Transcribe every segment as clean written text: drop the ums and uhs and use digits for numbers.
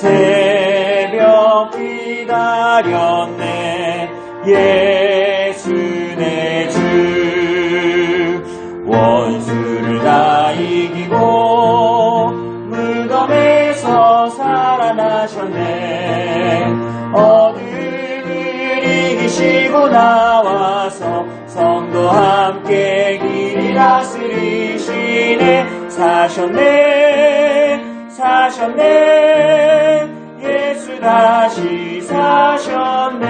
새벽 기다렸네. 예수 내 주. 원수를 다 이기고 무덤에서 살아나셨네. 어둠을 이기시고 나와서 성도 함께 길이 다스리시네. 사셨네. 예수 다시 사셨네.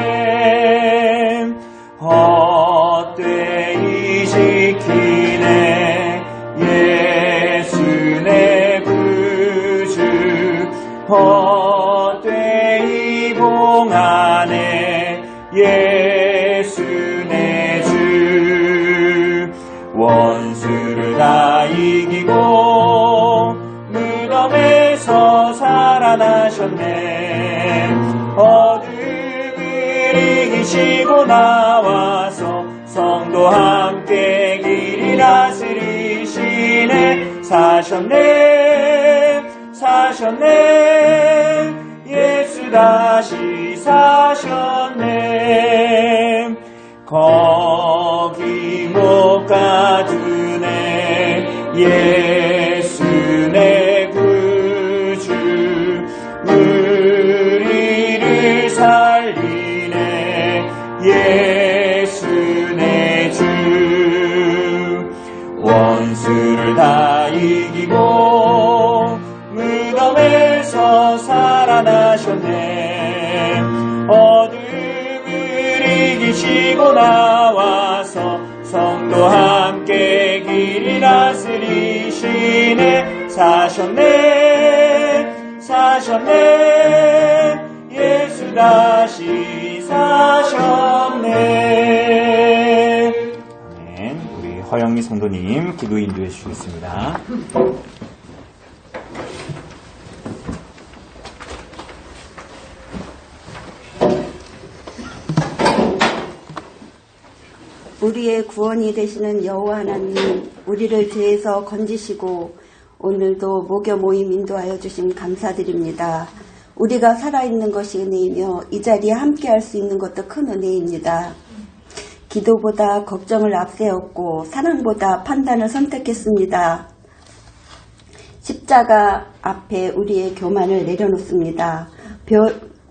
헛되이 지키네. 예수 내 구주. 헛되이 봉하네. 예수 내 주. 원수를 다 이기고 무덤에서 살아나셨네. 어둠을 이기시고 나와서 성도 함께 길이 다스리시네. 사셨네. 예수 다시 사셨네. 거기 못 가두네. 예수 내 구주. 우리를 살리네. 예수 내 주. 원수를 다 이기고 무덤에서 살아나셨네. 어둠을 이기시고 나와서 성도 함께 길이 다스리시네. 사셨네. 예수 다시 사셨네. 아멘. 우리 허영미 성도님 기도 인도해 주시겠습니다. 우리의 구원이 되시는 여호와 하나님, 우리를 죄에서 건지시고 오늘도 목요 모임 인도하여 주심 감사드립니다. 우리가 살아있는 것이 은혜이며 이 자리에 함께할 수 있는 것도 큰 은혜입니다. 기도보다 걱정을 앞세웠고 사랑보다 판단을 선택했습니다. 십자가 앞에 우리의 교만을 내려놓습니다.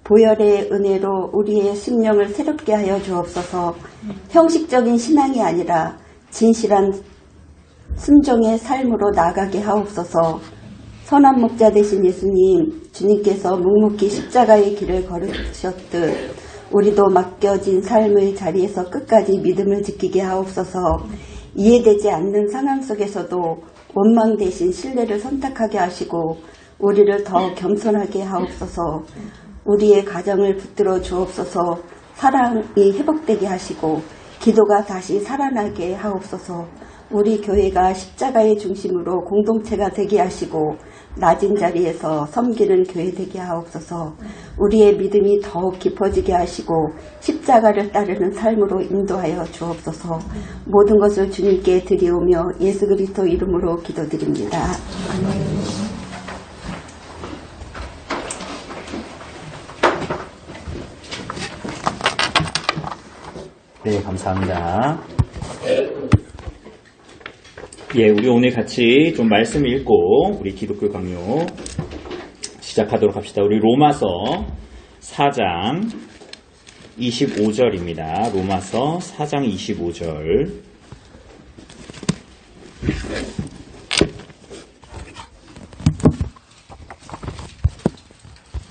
보혈의 은혜로 우리의 심령을 새롭게 하여 주옵소서. 형식적인 신앙이 아니라 진실한 순종의 삶으로 나가게 하옵소서. 선한 목자 되신 예수님, 주님께서 묵묵히 십자가의 길을 걸으셨듯 우리도 맡겨진 삶의 자리에서 끝까지 믿음을 지키게 하옵소서. 이해되지 않는 상황 속에서도 원망 대신 신뢰를 선택하게 하시고 우리를 더 겸손하게 하옵소서. 우리의 가정을 붙들어 주옵소서. 사랑이 회복되게 하시고 기도가 다시 살아나게 하옵소서. 우리 교회가 십자가의 중심으로 공동체가 되게 하시고 낮은 자리에서 섬기는 교회 되게 하옵소서. 우리의 믿음이 더욱 깊어지게 하시고 십자가를 따르는 삶으로 인도하여 주옵소서. 모든 것을 주님께 드리오며 예수 그리스도 이름으로 기도드립니다. 아멘. 네, 감사합니다. 예, 우리 오늘 같이 좀 말씀 읽고 우리 기독교 강요 시작하도록 합시다. 우리 로마서 4장 25절입니다. 로마서 4장 25절.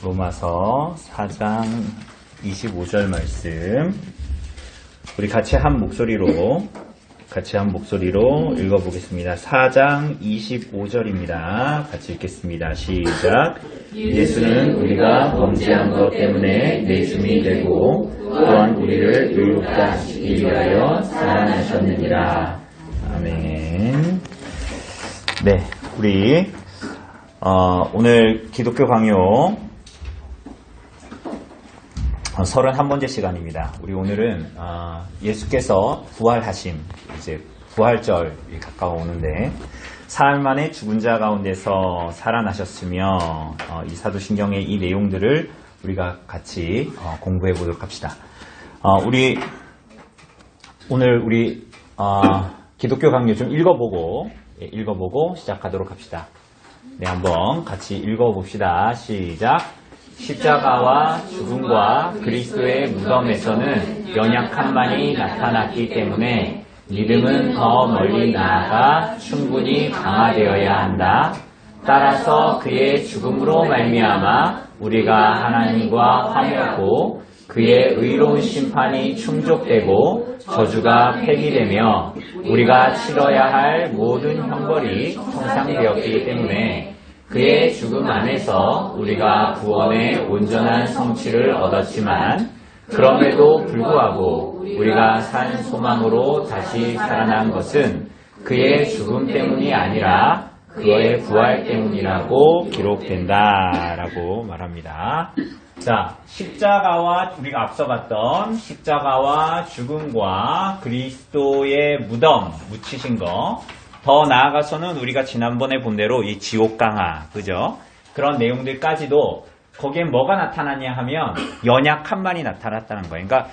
로마서 4장 25절 말씀. 우리 같이 한 목소리로 읽어보겠습니다. 4장 25절입니다. 같이 읽겠습니다. 시작. 예수는 우리가 범죄한 것 때문에 내줌이 되고 또한 우리를 의롭다 하시기 위하여 살아나셨느니라. 아멘. 네, 우리 오늘 기독교 강요 31번째 시간입니다. 우리 오늘은 예수께서 부활하심, 이제 부활절이 가까워오는데 사흘 만에 죽은 자 가운데서 살아나셨으며 이 사도신경의 이 내용들을 우리가 같이 공부해 보도록 합시다. 오늘 우리 기독교 강요 좀 읽어보고 시작하도록 합시다. 네, 한번 같이 읽어봅시다. 시작. 십자가와 죽음과 그리스도의 무덤에서는 연약함만이 나타났기 때문에 믿음은 더 멀리 나아가 충분히 강화되어야 한다. 따라서 그의 죽음으로 말미암아 우리가 하나님과 화목하고 그의 의로운 심판이 충족되고 저주가 폐기되며 우리가 치러야 할 모든 형벌이 청산되었기 때문에 그의 죽음 안에서 우리가 구원의 온전한 성취를 얻었지만 그럼에도 불구하고 우리가 산 소망으로 다시 살아난 것은 그의 죽음 때문이 아니라 그의 부활 때문이라고 기록된다라고 말합니다. 자, 우리가 앞서 봤던 십자가와 죽음과 그리스도의 무덤, 묻히신 거, 더 나아가서는 우리가 지난번에 본 대로 이 지옥 강화, 그죠? 그런 내용들까지도 거기에 뭐가 나타났냐 하면 연약함만이 나타났다는 거예요. 그러니까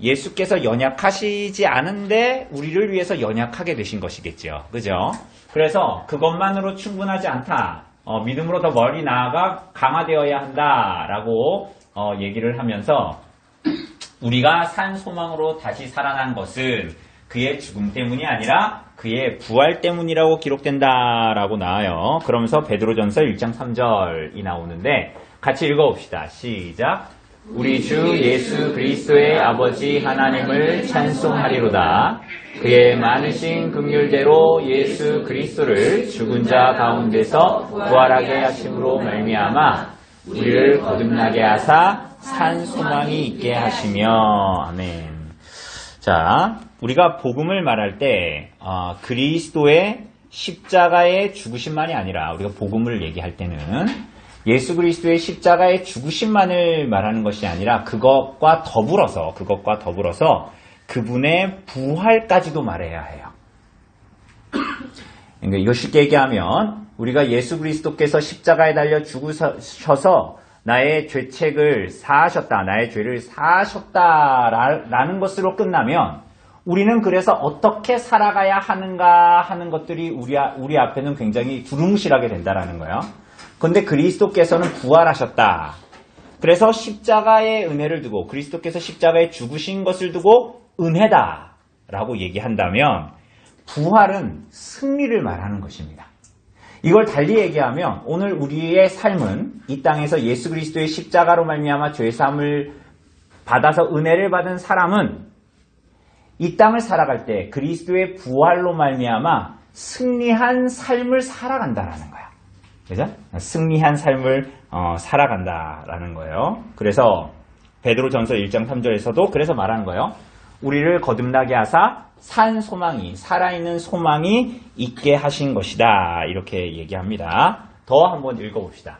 예수께서 연약하시지 않은데 우리를 위해서 연약하게 되신 것이겠죠. 그죠? 그래서 그것만으로 충분하지 않다. 믿음으로 더 멀리 나아가 강화되어야 한다라고 얘기를 하면서 우리가 산 소망으로 다시 살아난 것은 그의 죽음 때문이 아니라 그의 부활 때문이라고 기록된다라고 나와요. 그러면서 베드로전서 1장 3절이 나오는데 같이 읽어봅시다. 시작. 우리 주 예수 그리스도의 아버지 하나님을 찬송하리로다. 그의 많으신 긍휼대로 예수 그리스도를 죽은 자 가운데서 부활하게 하심으로 말미암아 우리를 거듭나게 하사 산 소망이 있게 하시며. 아멘. 자, 우리가 복음을 말할 때 그리스도의 십자가의 죽으심만이 아니라 우리가 복음을 얘기할 때는 예수 그리스도의 십자가의 죽으심만을 말하는 것이 아니라 그것과 더불어서 그분의 부활까지도 말해야 해요. 그러니까 이거 쉽게 얘기하면 우리가 예수 그리스도께서 십자가에 달려 죽으셔서 나의 죄책을 사하셨다, 나의 죄를 사하셨다라는 것으로 끝나면 우리는 그래서 어떻게 살아가야 하는가 하는 것들이 우리 앞에는 굉장히 두루뭉실하게 된다라는 거예요. 그런데 그리스도께서는 부활하셨다. 그래서 십자가의 은혜를 두고 그리스도께서 십자가에 죽으신 것을 두고 은혜다라고 얘기한다면 부활은 승리를 말하는 것입니다. 이걸 달리 얘기하면 오늘 우리의 삶은 이 땅에서 예수 그리스도의 십자가로 말미암아 죄사함을 받아서 은혜를 받은 사람은 이 땅을 살아갈 때 그리스도의 부활로 말미암아 승리한 삶을 살아간다라는 거야. 그죠? 승리한 삶을 살아간다라는 거예요. 그래서 베드로전서 1장 3절에서도 그래서 말하는 거예요. 우리를 거듭나게 하사 산 소망이, 살아있는 소망이 있게 하신 것이다. 이렇게 얘기합니다. 더 한번 읽어봅시다.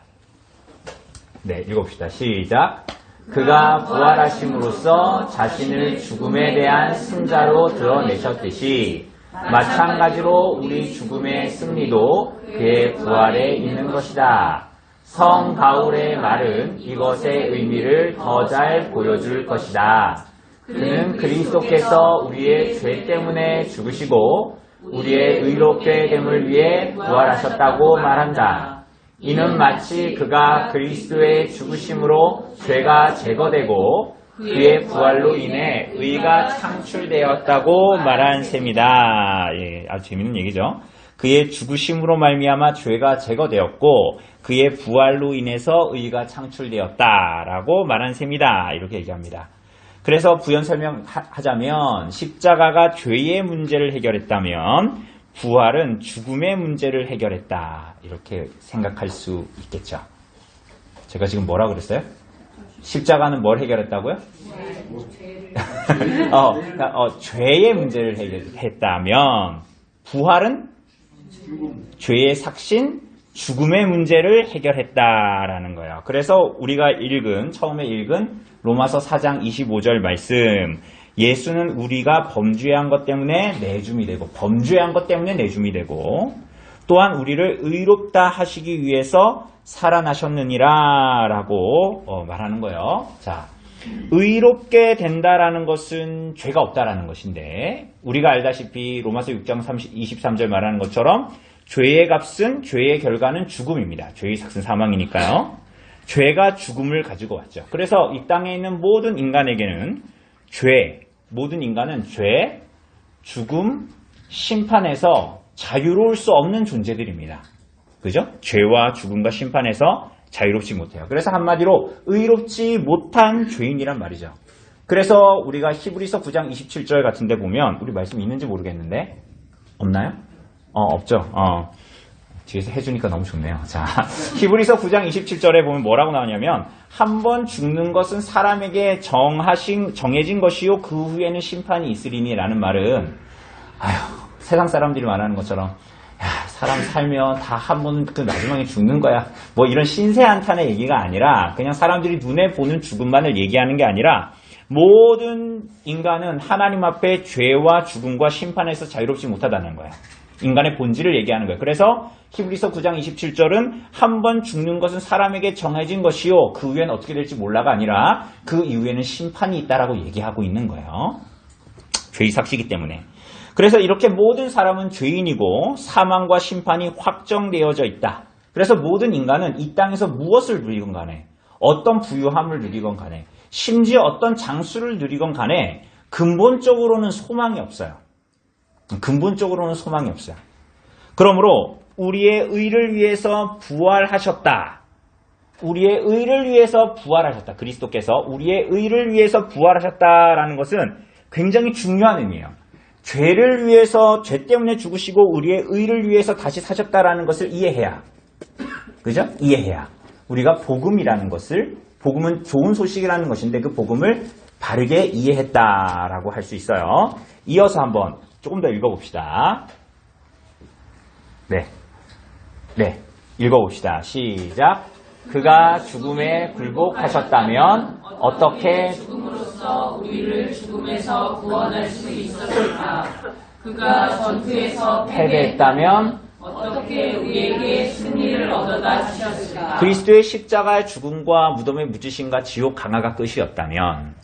네, 읽어봅시다. 시작. 그가 부활하심으로써 자신을 죽음에 대한 승자로 드러내셨듯이 마찬가지로 우리 죽음의 승리도 그의 부활에 있는 것이다. 성 바울의 말은 이것의 의미를 더 잘 보여줄 것이다. 그는 그리스도께서 우리의 죄 때문에 죽으시고 우리의 의롭게 됨을 위해 부활하셨다고 말한다. 이는 마치 그가 그리스도의 죽으심으로 죄가 제거되고 그의 부활로 인해 의가 창출되었다고 말한 셈이다. 예, 아주 재밌는 얘기죠. 그의 죽으심으로 말미암아 죄가 제거되었고 그의 부활로 인해서 의가 창출되었다라고 말한 셈이다. 이렇게 얘기합니다. 그래서 부연 설명하자면 십자가가 죄의 문제를 해결했다면 부활은 죽음의 문제를 해결했다. 이렇게 생각할 수 있겠죠. 제가 지금 뭐라 그랬어요? 십자가는 뭘 해결했다고요? 죄의 문제를 해결했다면 부활은 죄의 삭신, 죽음의 문제를 해결했다라는 거예요. 그래서 우리가 처음에 읽은 로마서 4장 25절 말씀, 예수는 우리가 범죄한 것 때문에 내줌이 되고, 범죄한 것 때문에 내줌이 되고, 또한 우리를 의롭다 하시기 위해서 살아나셨느니라 라고 말하는 거예요. 자, 의롭게 된다라는 것은 죄가 없다라는 것인데 우리가 알다시피 로마서 6장 23절 말하는 것처럼 죄의 값은 죄의 결과는 죽음입니다. 죄의 삭은 사망이니까요. 죄가 죽음을 가지고 왔죠. 그래서 이 땅에 있는 모든 인간에게는 모든 인간은 죄, 죽음, 심판에서 자유로울 수 없는 존재들입니다. 그죠? 죄와 죽음과 심판에서 자유롭지 못해요. 그래서 한마디로 의롭지 못한 죄인이란 말이죠. 그래서 우리가 히브리서 9장 27절 같은 데 보면 우리 말씀 있는지 모르겠는데 없나요? 없죠. 뒤에서 해주니까 너무 좋네요. 자, 히브리서 9장 27절에 보면 뭐라고 나오냐면 한 번 죽는 것은 사람에게 정해진 것이요 그 후에는 심판이 있으리니 라는 말은 세상 사람들이 말하는 것처럼 사람 살면 다 한 번은 그 마지막에 죽는 거야. 뭐 이런 신세한탄의 얘기가 아니라 그냥 사람들이 눈에 보는 죽음만을 얘기하는 게 아니라 모든 인간은 하나님 앞에 죄와 죽음과 심판에서 자유롭지 못하다는 거야. 인간의 본질을 얘기하는 거예요. 그래서 히브리서 9장 27절은 한 번 죽는 것은 사람에게 정해진 것이요 그 후에는 어떻게 될지 몰라가 아니라 그 이후에는 심판이 있다라고 얘기하고 있는 거예요. 죄의 삭시기 때문에. 그래서 이렇게 모든 사람은 죄인이고 사망과 심판이 확정되어져 있다. 그래서 모든 인간은 이 땅에서 무엇을 누리건 간에 어떤 부유함을 누리건 간에 심지어 어떤 장수를 누리건 간에 근본적으로는 소망이 없어요. 근본적으로는 소망이 없어요. 그러므로 우리의 의를 위해서 부활하셨다. 우리의 의를 위해서 부활하셨다. 그리스도께서 우리의 의를 위해서 부활하셨다라는 것은 굉장히 중요한 의미예요. 죄를 위해서 죄 때문에 죽으시고 우리의 의를 위해서 다시 사셨다라는 것을 이해해야. 그죠? 이해해야. 우리가 복음이라는 것을 복음은 좋은 소식이라는 것인데 그 복음을 바르게 이해했다라고 할 수 있어요. 이어서 한번 조금 더 읽어봅시다. 네. 읽어봅시다. 시작. 그가 죽음에 굴복하셨다면 어떻게 죽음으로써 우리를 죽음에서 구원할 수 있었을까? 그가 전투에서 패배했다면 어떻게 우리에게 승리를 얻어다 주셨을까? 그리스도의 십자가의 죽음과 무덤의 묻으심과 지옥 강화가 끝이었다면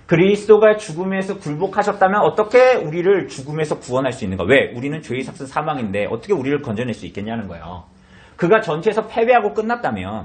그리스도가 죽음에서 굴복하셨다면 어떻게 우리를 죽음에서 구원할 수 있는가? 왜? 우리는 죄의 삭은 사망인데 어떻게 우리를 건져낼 수 있겠냐는 거예요. 그가 전투에서 패배하고 끝났다면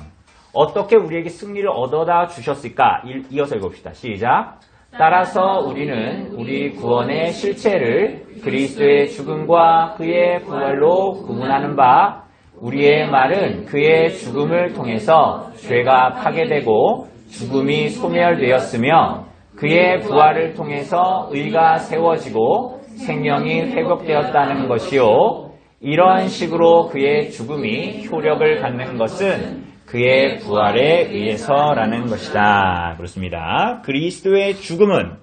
어떻게 우리에게 승리를 얻어다 주셨을까? 이어서 읽어봅시다. 시작. 따라서 우리는 우리 구원의 실체를 그리스도의 죽음과 그의 부활로 구분하는 바 우리의 말은 그의 죽음을 통해서 죄가 파괴되고 죽음이 소멸되었으며 그의 부활을 통해서 의가 세워지고 생명이 회복되었다는 것이요. 이런 식으로 그의 죽음이 효력을 갖는 것은 그의 부활에 의해서라는 것이다. 그렇습니다. 그리스도의 죽음은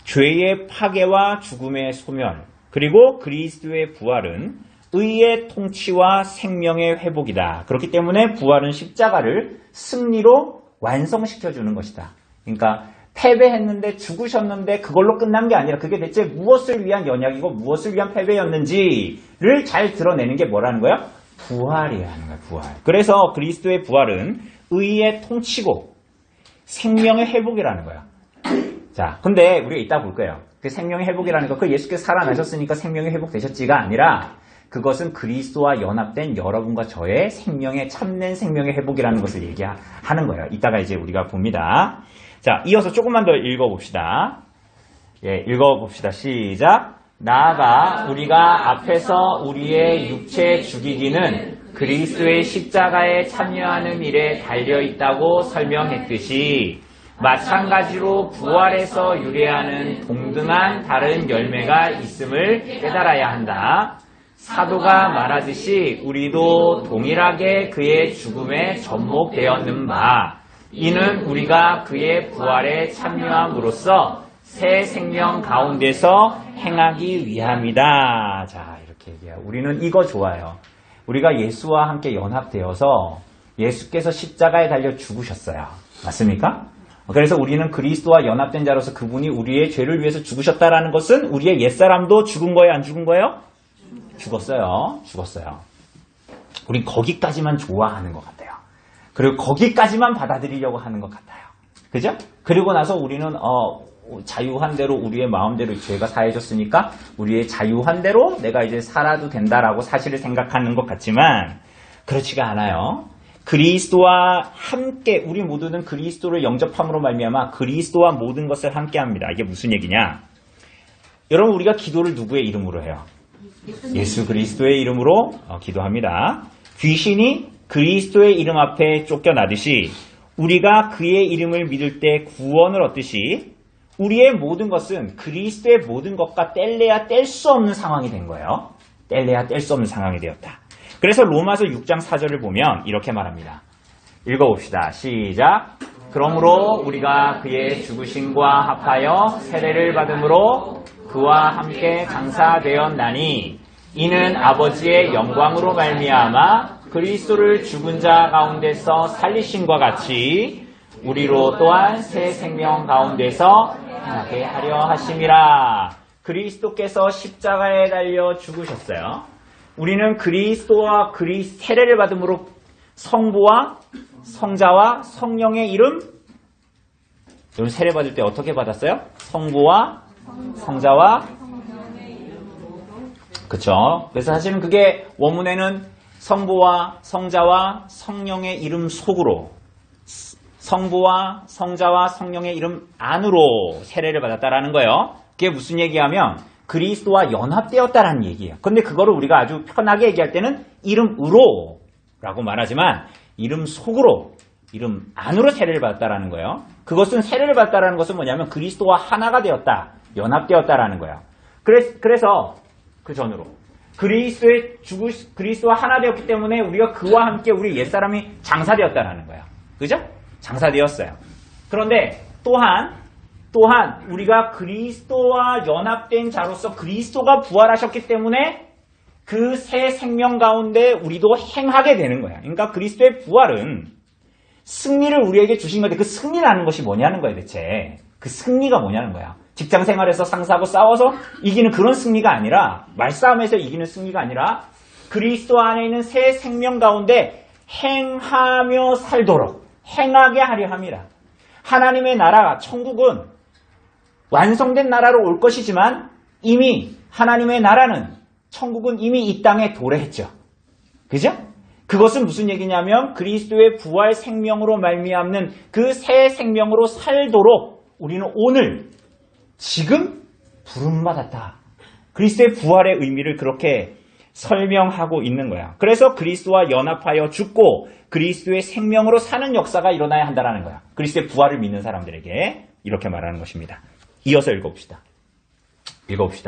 죄의 파괴와 죽음의 소멸, 그리고 그리스도의 부활은 의의 통치와 생명의 회복이다. 그렇기 때문에 부활은 십자가를 승리로 완성시켜주는 것이다. 그러니까 패배했는데 죽으셨는데 그걸로 끝난 게 아니라 그게 대체 무엇을 위한 연약이고 무엇을 위한 패배였는지를 잘 드러내는 게 뭐라는 거야? 부활이라는 거야, 부활. 그래서 그리스도의 부활은 의의 통치고 생명의 회복이라는 거야. 자, 근데 우리가 이따 볼 거예요. 그 생명의 회복이라는 거, 그 예수께서 살아나셨으니까 생명이 회복되셨지가 아니라 그것은 그리스도와 연합된 여러분과 저의 생명의 참된 생명의 회복이라는 것을 얘기하는 거예요. 이따가 이제 우리가 봅니다. 자, 이어서 조금만 더 읽어봅시다. 읽어봅시다. 시작. 나아가 우리가 앞에서 우리의 육체 죽이기는 그리스도의 십자가에 참여하는 일에 달려있다고 설명했듯이 마찬가지로 부활에서 유래하는 동등한 다른 열매가 있음을 깨달아야 한다. 사도가 말하듯이 우리도 동일하게 그의 죽음에 접목되었는 바 이는 우리가 그의 부활에 참여함으로써 새 생명 가운데서 행하기 위함이다. 자, 이렇게 얘기해요. 우리는 이거 좋아요. 우리가 예수와 함께 연합되어서 예수께서 십자가에 달려 죽으셨어요. 맞습니까? 그래서 우리는 그리스도와 연합된 자로서 그분이 우리의 죄를 위해서 죽으셨다라는 것은 우리의 옛사람도 죽은 거예요? 안 죽은 거예요? 죽었어요. 우린 거기까지만 좋아하는 것 같아요. 그리고 거기까지만 받아들이려고 하는 것 같아요. 그죠? 그리고 나서 우리는 자유한 대로 우리의 마음대로 죄가 사해졌으니까 우리의 자유한 대로 내가 이제 살아도 된다라고 사실을 생각하는 것 같지만 그렇지가 않아요. 그리스도와 함께 우리 모두는 그리스도를 영접함으로 말미암아 그리스도와 모든 것을 함께합니다. 이게 무슨 얘기냐? 여러분 우리가 기도를 누구의 이름으로 해요? 예수 그리스도의 이름으로 기도합니다. 귀신이 그리스도의 이름 앞에 쫓겨나듯이 우리가 그의 이름을 믿을 때 구원을 얻듯이 우리의 모든 것은 그리스도의 모든 것과 뗄래야 뗄 수 없는 상황이 된 거예요. 뗄래야 뗄 수 없는 상황이 되었다. 그래서 로마서 6장 4절을 보면 이렇게 말합니다. 읽어봅시다. 시작. 그러므로 우리가 그의 죽으심과 합하여 세례를 받음으로 그와 함께 장사되었나니 이는 아버지의 영광으로 말미암아 그리스도를 죽은 자 가운데서 살리심과 같이 우리로 또한 새 생명 가운데서 행하게 하려 하심이라. 그리스도께서 십자가에 달려 죽으셨어요. 우리는 그리스도와 세례를 받음으로 성부와 성자와 성령의 이름, 여러분 세례 받을 때 어떻게 받았어요? 성부와 성자와 그쵸? 그래서 사실은 그게 원문에는 성부와 성자와 성령의 이름 속으로 성부와 성자와 성령의 이름 안으로 세례를 받았다라는 거예요. 그게 무슨 얘기하면 그리스도와 연합되었다라는 얘기예요. 근데 그거를 우리가 아주 편하게 얘기할 때는 이름으로 라고 말하지만 이름 속으로, 이름 안으로 세례를 받았다라는 거예요. 그것은 세례를 받았다라는 것은 뭐냐면 그리스도와 하나가 되었다, 연합되었다라는 거예요. 그래서 그 전으로 그리스도와 하나 되었기 때문에 우리가 그와 함께 우리 옛사람이 장사되었다라는 거예요. 그죠? 장사되었어요. 그런데 또한 우리가 그리스도와 연합된 자로서 그리스도가 부활하셨기 때문에 그 새 생명 가운데 우리도 행하게 되는 거야. 그러니까 그리스도의 부활은 승리를 우리에게 주신 건데 그 승리라는 것이 뭐냐는 거야 대체. 그 승리가 뭐냐는 거야. 직장 생활에서 상사하고 싸워서 이기는 그런 승리가 아니라 말싸움에서 이기는 승리가 아니라 그리스도 안에 있는 새 생명 가운데 행하며 살도록 행하게 하려 함이라. 하나님의 나라, 천국은 완성된 나라로 올 것이지만 이미 하나님의 나라는 천국은 이미 이 땅에 도래했죠. 그죠? 그것은 무슨 얘기냐면 그리스도의 부활 생명으로 말미암는 그 새 생명으로 살도록 우리는 오늘 지금 부름받았다. 그리스도의 부활의 의미를 그렇게 설명하고 있는 거야. 그래서 그리스도와 연합하여 죽고 그리스도의 생명으로 사는 역사가 일어나야 한다는 거야. 그리스도의 부활을 믿는 사람들에게 이렇게 말하는 것입니다. 이어서 읽어봅시다.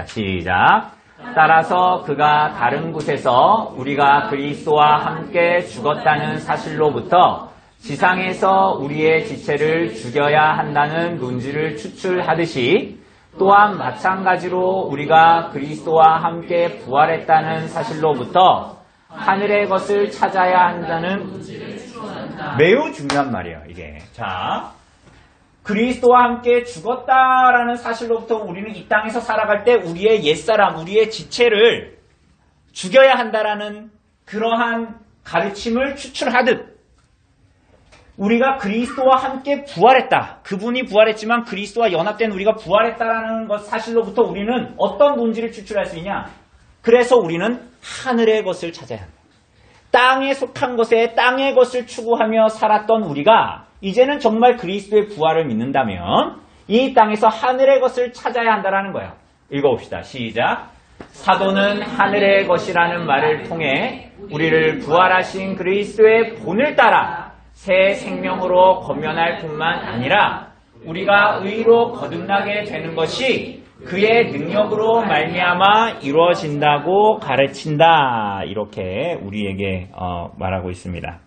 시작. 따라서 그가 다른 곳에서 우리가 그리스도와 함께 죽었다는 사실로부터 지상에서 우리의 지체를 죽여야 한다는 논지를 추출하듯이 또한 마찬가지로 우리가 그리스도와 함께 부활했다는 사실로부터 하늘의 것을 찾아야 한다는 매우 중요한 말이에요, 이게. 자, 그리스도와 함께 죽었다라는 사실로부터 우리는 이 땅에서 살아갈 때 우리의 옛사람, 우리의 지체를 죽여야 한다라는 그러한 가르침을 추출하듯 우리가 그리스도와 함께 부활했다. 그분이 부활했지만 그리스도와 연합된 우리가 부활했다라는 것 사실로부터 우리는 어떤 논지를 추출할 수 있냐? 그래서 우리는 하늘의 것을 찾아야 한다. 땅에 속한 것에 땅의 것을 추구하며 살았던 우리가 이제는 정말 그리스도의 부활을 믿는다면 이 땅에서 하늘의 것을 찾아야 한다는 거예요. 읽어봅시다. 시작. 사도는 하늘의 것이라는 말을 통해 우리를 부활하신 그리스도의 본을 따라 새 생명으로 거면할 뿐만 아니라 우리가 의로 거듭나게 되는 것이 그의 능력으로 말미암아 이루어진다고 가르친다. 이렇게 우리에게 말하고 있습니다.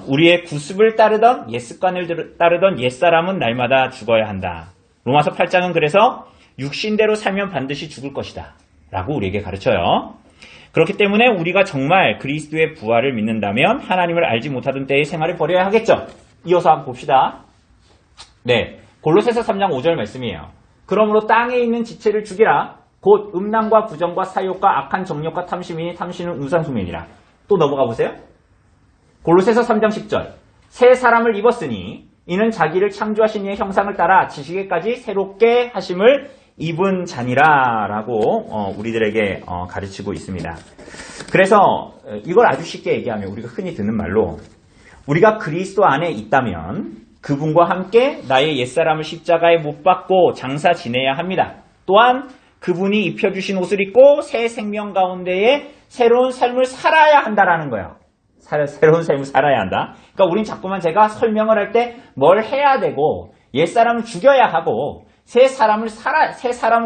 우리의 구습을 따르던 옛 습관을 따르던 옛사람은 날마다 죽어야 한다. 로마서 8장은 그래서 육신대로 살면 반드시 죽을 것이다 라고 우리에게 가르쳐요. 그렇기 때문에 우리가 정말 그리스도의 부활을 믿는다면 하나님을 알지 못하던 때의 생활을 버려야 하겠죠. 이어서 한번 봅시다. 네, 골로새서 3장 5절 말씀이에요. 그러므로 땅에 있는 지체를 죽이라. 곧 음란과 부정과 사욕과 악한 정욕과 탐심이니 탐심은 우상숭배니라. 또 넘어가 보세요. 골로새서 3장 10절. 새 사람을 입었으니 이는 자기를 창조하신 이의 형상을 따라 지식에까지 새롭게 하심을 입은 자니라 라고 우리들에게 가르치고 있습니다. 그래서 이걸 아주 쉽게 얘기하면 우리가 흔히 듣는 말로 우리가 그리스도 안에 있다면 그분과 함께 나의 옛사람을 십자가에 못 박고 장사 지내야 합니다. 또한 그분이 입혀주신 옷을 입고 새 생명 가운데에 새로운 삶을 살아야 한다라는 거예요. 새로운 삶을 살아야 한다. 그러니까 우린 자꾸만 제가 설명을 할 때 뭘 해야 되고 옛사람을 죽여야 하고 새 사람으로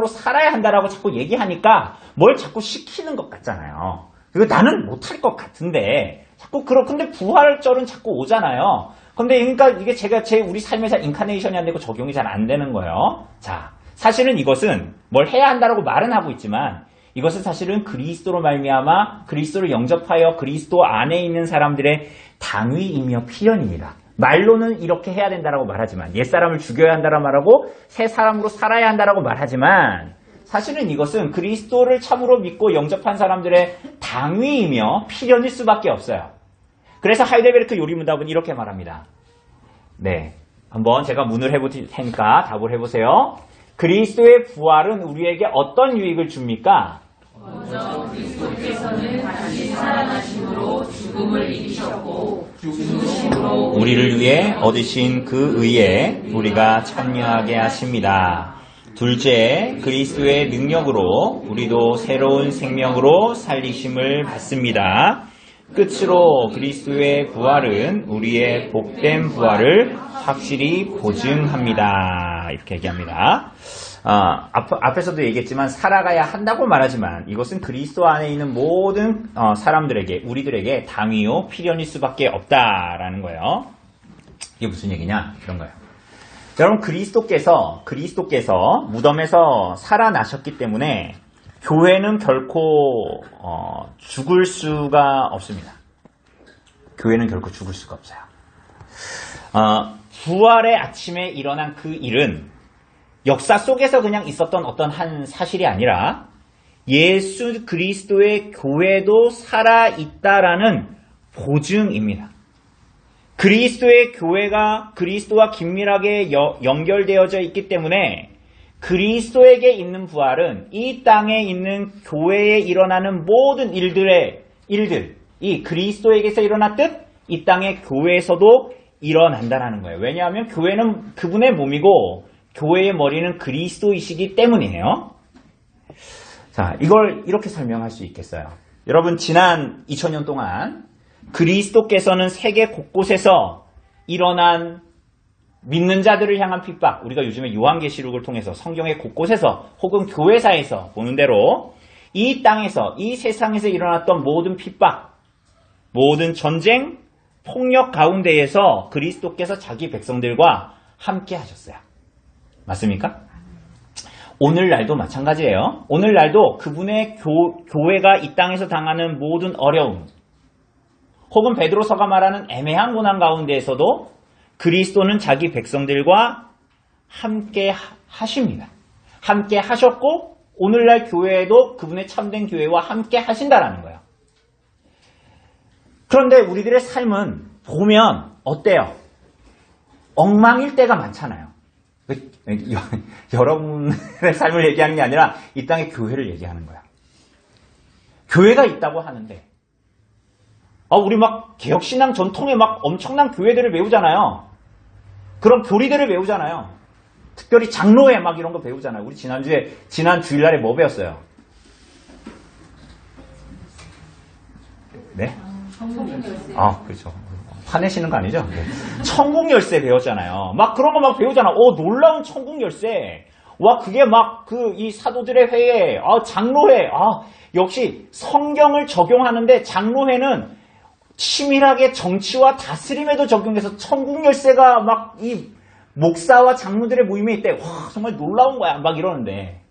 살아야 한다라고 자꾸 얘기하니까 뭘 자꾸 시키는 것 같잖아요. 그리고 나는 못할 것 같은데 자꾸 근데 부활절은 자꾸 오잖아요. 근데 그러니까 이게 우리 삶에서 인카네이션이 안 되고 적용이 잘 안 되는 거예요. 자, 사실은 이것은 뭘 해야 한다라고 말은 하고 있지만 이것은 사실은 그리스도로 말미암아 그리스도를 영접하여 그리스도 안에 있는 사람들의 당위이며 필연입니다. 말로는 이렇게 해야 된다라고 말하지만 옛사람을 죽여야 한다라고 말하고 새 사람으로 살아야 한다라고 말하지만 사실은 이것은 그리스도를 참으로 믿고 영접한 사람들의 당위이며 필연일 수밖에 없어요. 그래서 하이델베르크 요리문답은 이렇게 말합니다. 네, 한번 제가 문을 해볼 테니까 답을 해보세요. 그리스도의 부활은 우리에게 어떤 유익을 줍니까? 먼저 그리스도께서는 다시 살아나심으로 죽음을 이기셨고 죽으심으로 우리를 위해 얻으신 그 의에 우리가 참여하게 하십니다. 둘째, 그리스도의 능력으로 우리도 새로운 생명으로 살리심을 받습니다. 끝으로 그리스도의 부활은 우리의 복된 부활을 확실히 보증합니다. 이렇게 얘기합니다. 앞에서도 얘기했지만 살아가야 한다고 말하지만 이것은 그리스도 안에 있는 모든 사람들에게 우리들에게 당위요 필연일 수밖에 없다라는 거예요. 이게 무슨 얘기냐? 이런 거예요. 여러분 그리스도께서 무덤에서 살아나셨기 때문에 교회는 결코 죽을 수가 없습니다. 교회는 결코 죽을 수가 없어요. 부활의 아침에 일어난 그 일은 역사 속에서 그냥 있었던 어떤 한 사실이 아니라 예수 그리스도의 교회도 살아있다라는 보증입니다. 그리스도의 교회가 그리스도와 긴밀하게 연결되어져 있기 때문에 그리스도에게 있는 부활은 이 땅에 있는 교회에 일어나는 모든 일들, 이 그리스도에게서 일어났듯 이 땅의 교회에서도 일어난다라는 거예요. 왜냐하면 교회는 그분의 몸이고 교회의 머리는 그리스도이시기 때문이에요. 자, 이걸 이렇게 설명할 수 있겠어요. 여러분, 지난 2000년 동안 그리스도께서는 세계 곳곳에서 일어난 믿는 자들을 향한 핍박, 우리가 요즘에 요한계시록을 통해서 성경의 곳곳에서 혹은 교회사에서 보는 대로 이 땅에서, 이 세상에서 일어났던 모든 핍박, 모든 전쟁, 폭력 가운데에서 그리스도께서 자기 백성들과 함께 하셨어요. 맞습니까? 오늘날도 마찬가지예요. 오늘날도 그분의 교회가 이 땅에서 당하는 모든 어려움, 혹은 베드로서가 말하는 애매한 고난 가운데에서도 그리스도는 자기 백성들과 함께 하십니다. 함께 하셨고 오늘날 교회에도 그분의 참된 교회와 함께 하신다라는 거예요. 그런데 우리들의 삶은 보면 어때요? 엉망일 때가 많잖아요. 여러분의 삶을 얘기하는 게 아니라 이 땅의 교회를 얘기하는 거야. 교회가 있다고 하는데 우리 막 개혁신앙 전통에 막 엄청난 교회들을 배우잖아요. 그런 교리들을 배우잖아요. 특별히 장로회 막 이런 거 배우잖아요. 우리 지난 주일날에 뭐 배웠어요? 네? 그렇죠. 화내시는 거 아니죠? 네. 천국 열쇠 배웠잖아요. 막 그런 거 막 배우잖아. 놀라운 천국 열쇠. 와, 그게 막 이 사도들의 회에, 장로회. 역시 성경을 적용하는데 장로회는 치밀하게 정치와 다스림에도 적용해서 천국 열쇠가 막 이 목사와 장로들의 모임에 있대. 와, 정말 놀라운 거야. 막 이러는데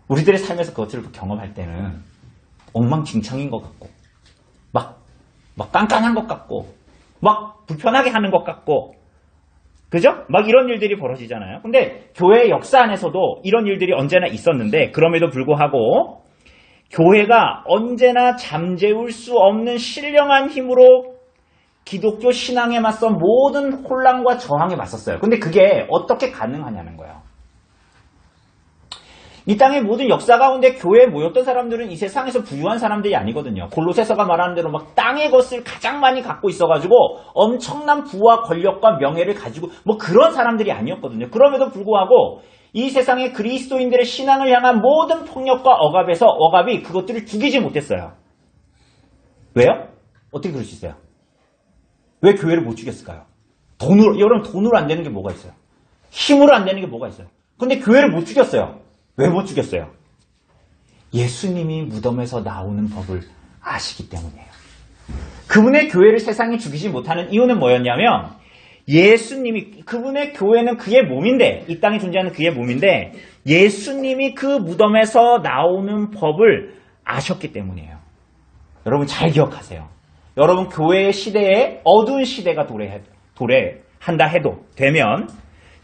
우리들의 삶에서 그것을 경험할 때는 엉망진창인 것 같고 막 깐깐한 것 같고 막 불편하게 하는 것 같고 그죠? 막 이런 일들이 벌어지잖아요. 근데 교회 역사 안에서도 이런 일들이 언제나 있었는데 그럼에도 불구하고 교회가 언제나 잠재울 수 없는 신령한 힘으로 기독교 신앙에 맞서 모든 혼란과 저항에 맞섰어요. 근데 그게 어떻게 가능하냐는 거예요. 이 땅의 모든 역사 가운데 교회에 모였던 사람들은 이 세상에서 부유한 사람들이 아니거든요. 골로새서가 말하는 대로 막 땅의 것을 가장 많이 갖고 있어가지고 엄청난 부와 권력과 명예를 가지고 뭐 그런 사람들이 아니었거든요. 그럼에도 불구하고 이 세상의 그리스도인들의 신앙을 향한 모든 폭력과 억압이 그것들을 죽이지 못했어요. 왜요? 어떻게 그럴 수 있어요? 왜 교회를 못 죽였을까요? 여러분 돈으로 안 되는 게 뭐가 있어요? 힘으로 안 되는 게 뭐가 있어요? 근데 교회를 못 죽였어요. 왜 못 죽였어요? 예수님이 무덤에서 나오는 법을 아시기 때문이에요. 그분의 교회를 세상이 죽이지 못하는 이유는 뭐였냐면 그분의 교회는 그의 몸인데 이 땅에 존재하는 그의 몸인데 예수님이 그 무덤에서 나오는 법을 아셨기 때문이에요. 여러분 잘 기억하세요. 여러분 교회의 시대에 어두운 시대가 도래한다 해도 되면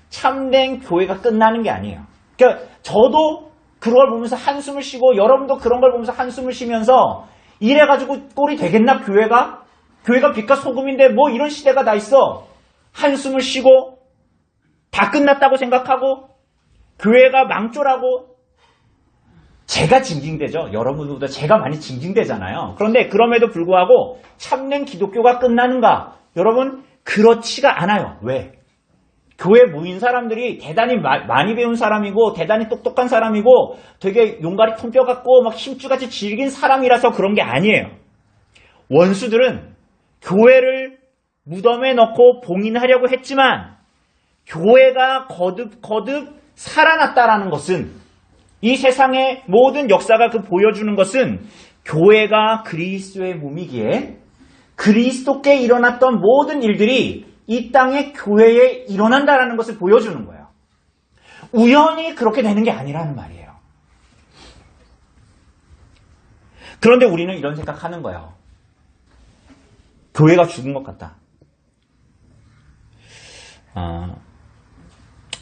참된 교회가 끝나는 게 아니에요. 그러니까 저도 그런 걸 보면서 한숨을 쉬고 여러분도 그런 걸 보면서 한숨을 쉬면서 이래가지고 꼴이 되겠나 교회가 빛과 소금인데 뭐 이런 시대가 다 있어. 한숨을 쉬고 다 끝났다고 생각하고 교회가 망조라고 제가 징징대죠. 여러분보다 제가 많이 징징대잖아요. 그런데 그럼에도 불구하고 참된 기독교가 끝나는가? 여러분 그렇지가 않아요. 왜? 교회 모인 사람들이 대단히 많이 배운 사람이고 대단히 똑똑한 사람이고 되게 용가리 통뼈 같고 막 힘줄같이 질긴 사람이라서 그런 게 아니에요. 원수들은 교회를 무덤에 넣고 봉인하려고 했지만 교회가 거듭 살아났다라는 것은 이 세상의 모든 역사가 보여주는 것은 교회가 그리스도의 몸이기에 그리스도께 일어났던 모든 일들이 이 땅의 교회에 일어난다라는 것을 보여주는 거예요. 우연히 그렇게 되는 게 아니라는 말이에요. 그런데 우리는 이런 생각하는 거예요. 교회가 죽은 것 같다.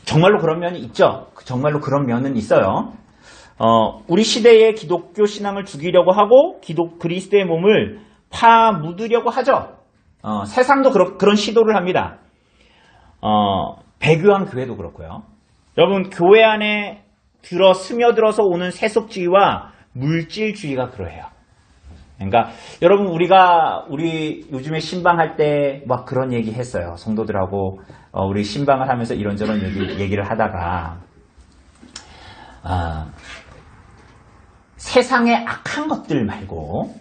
정말로 그런 면이 있죠. 정말로 그런 면은 있어요. 우리 시대의 기독교 신앙을 죽이려고 하고 그리스도의 몸을 파묻으려고 하죠. 세상도 그런 시도를 합니다. 배교한 교회도 그렇고요. 여러분 교회 안에 스며들어서 오는 세속주의와 물질주의가 그러해요. 그러니까 여러분 우리 요즘에 신방할 때 막 그런 얘기 했어요. 성도들하고 우리 신방을 하면서 이런저런 얘기를 하다가 세상의 악한 것들 말고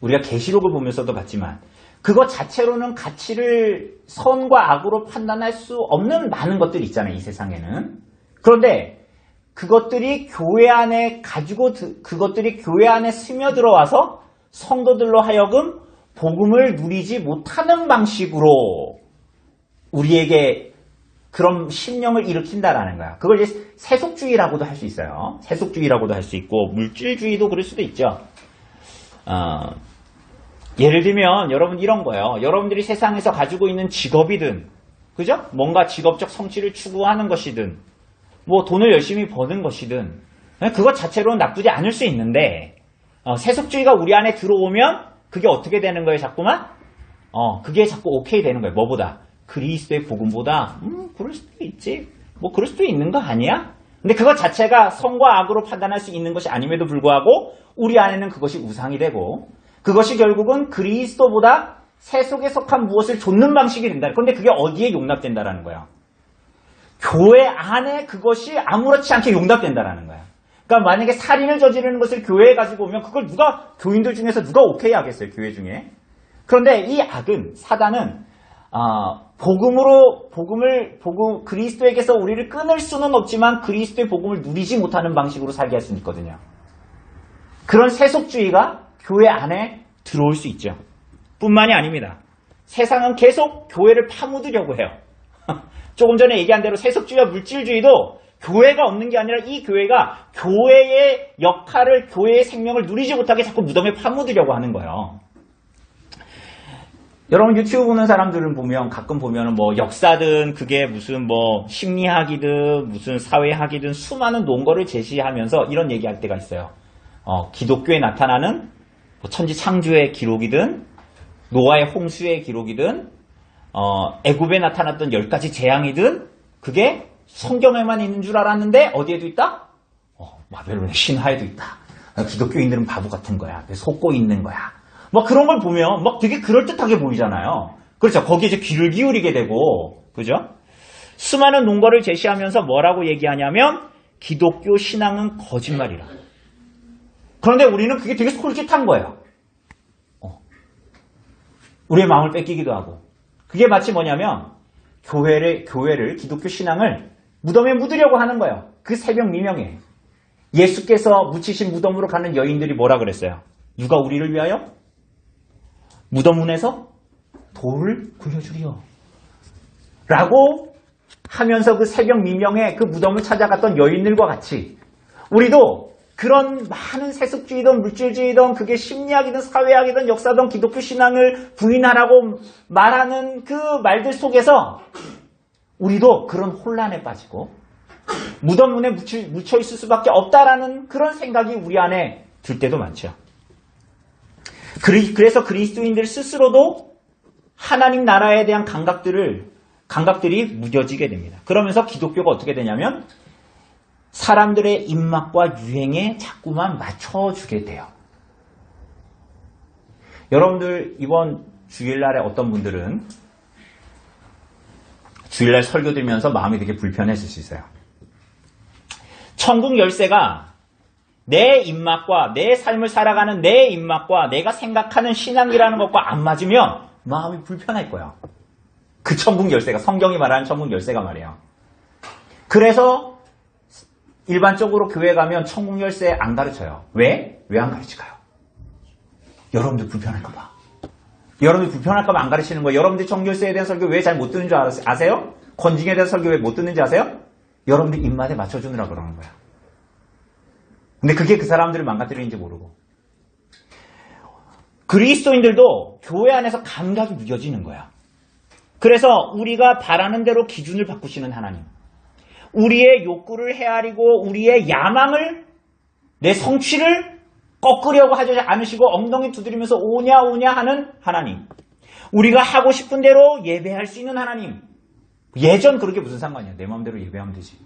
우리가 계시록을 보면서도 봤지만 그것 자체로는 가치를 선과 악으로 판단할 수 없는 많은 것들이 있잖아요. 이 세상에는. 그런데 그것들이 교회 안에 그것들이 교회 안에 스며들어와서 성도들로 하여금 복음을 누리지 못하는 방식으로 우리에게 그런 심령을 일으킨다라는 거야. 그걸 이제 세속주의라고도 할 수 있어요. 세속주의라고도 할 수 있고 물질주의도 그럴 수도 있죠. 예를 들면 여러분 이런 거예요. 여러분들이 세상에서 가지고 있는 직업이든 그죠? 뭔가 직업적 성취를 추구하는 것이든 뭐 돈을 열심히 버는 것이든 그것 자체로는 나쁘지 않을 수 있는데 세속주의가 우리 안에 들어오면 그게 어떻게 되는 거예요? 자꾸만? 그게 자꾸 오케이 되는 거예요. 뭐보다? 그리스도의 복음보다 그럴 수도 있지. 뭐 그럴 수도 있는 거 아니야? 근데 그것 자체가 선과 악으로 판단할 수 있는 것이 아님에도 불구하고 우리 안에는 그것이 우상이 되고 그것이 결국은 그리스도보다 세속에 속한 무엇을 좇는 방식이 된다. 그런데 그게 어디에 용납된다라는 거야? 교회 안에 그것이 아무렇지 않게 용납된다라는 거야. 그러니까 만약에 살인을 저지르는 것을 교회에 가지고 오면 그걸 교인들 중에서 누가 오케이 하겠어요? 교회 중에. 그런데 이 악은 사단은 그리스도에게서 우리를 끊을 수는 없지만 그리스도의 복음을 누리지 못하는 방식으로 살게 할 수는 있거든요. 그런 세속주의가 교회 안에 들어올 수 있죠. 뿐만이 아닙니다. 세상은 계속 교회를 파묻으려고 해요. 조금 전에 얘기한 대로 세속주의와 물질주의도 교회가 없는 게 아니라 이 교회가 교회의 역할을, 교회의 생명을 누리지 못하게 자꾸 무덤에 파묻으려고 하는 거예요. 여러분 유튜브 보는 사람들은 보면 가끔 보면은 뭐 역사든 그게 무슨 뭐 심리학이든 무슨 사회학이든 수많은 논거를 제시하면서 이런 얘기할 때가 있어요. 기독교에 나타나는 뭐 천지 창조의 기록이든 노아의 홍수의 기록이든 애굽에 나타났던 10가지 재앙이든 그게 성경에만 있는 줄 알았는데 어디에도 있다? 바벨론의 신화에도 있다. 기독교인들은 바보 같은 거야. 속고 있는 거야. 뭐 그런 걸 보면 막 되게 그럴듯하게 보이잖아요. 그렇죠. 거기에 이제 귀를 기울이게 되고, 그죠? 수많은 논거를 제시하면서 뭐라고 얘기하냐면 기독교 신앙은 거짓말이라. 그런데 우리는 그게 되게 솔깃한 거예요. 우리의 마음을 뺏기기도 하고. 그게 마치 뭐냐면 교회를 기독교 신앙을 무덤에 묻으려고 하는 거예요. 그 새벽 미명에 예수께서 묻히신 무덤으로 가는 여인들이 뭐라 그랬어요? 누가 우리를 위하여 무덤 문에서 돌을 굴려주리요 라고 하면서 그 새벽 미명에 그 무덤을 찾아갔던 여인들과 같이 우리도 그런 많은 세속주의든 물질주의든 그게 심리학이든 사회학이든 역사든 기독교 신앙을 부인하라고 말하는 그 말들 속에서 우리도 그런 혼란에 빠지고 무덤 문에 묻혀 있을 수밖에 없다라는 그런 생각이 우리 안에 들 때도 많죠. 그래서 그리스도인들 스스로도 하나님 나라에 대한 감각들이 무뎌지게 됩니다. 그러면서 기독교가 어떻게 되냐면 사람들의 입맛과 유행에 자꾸만 맞춰주게 돼요. 여러분들 이번 주일날에 어떤 분들은 주일날 설교 들으면서 마음이 되게 불편했을 수 있어요. 천국 열쇠가 내 입맛과 내 삶을 살아가는 내 입맛과 내가 생각하는 신앙이라는 것과 안 맞으면 마음이 불편할 거예요. 그 천국 열쇠가 성경이 말하는 천국 열쇠가 말이에요. 그래서 일반적으로 교회 가면 천국 열쇠 안 가르쳐요. 왜? 왜 안 가르칠까요? 여러분들 불편할까 봐. 여러분들 불편할까 봐 안 가르치는 거예요. 여러분들 천국 열쇠에 대한 설교 왜 잘 못 듣는 줄 아세요? 권징에 대한 설교 왜 못 듣는지 아세요? 여러분들 입맛에 맞춰주느라 그러는 거야. 근데 그게 그 사람들을 망가뜨리는지 모르고. 그리스도인들도 교회 안에서 감각이 무뎌지는 거야. 그래서 우리가 바라는 대로 기준을 바꾸시는 하나님. 우리의 욕구를 헤아리고 우리의 야망을 내 성취를 꺾으려고 하지 않으시고 엉덩이 두드리면서 오냐 오냐 하는 하나님. 우리가 하고 싶은 대로 예배할 수 있는 하나님. 예전 그렇게 무슨 상관이야. 내 마음대로 예배하면 되지.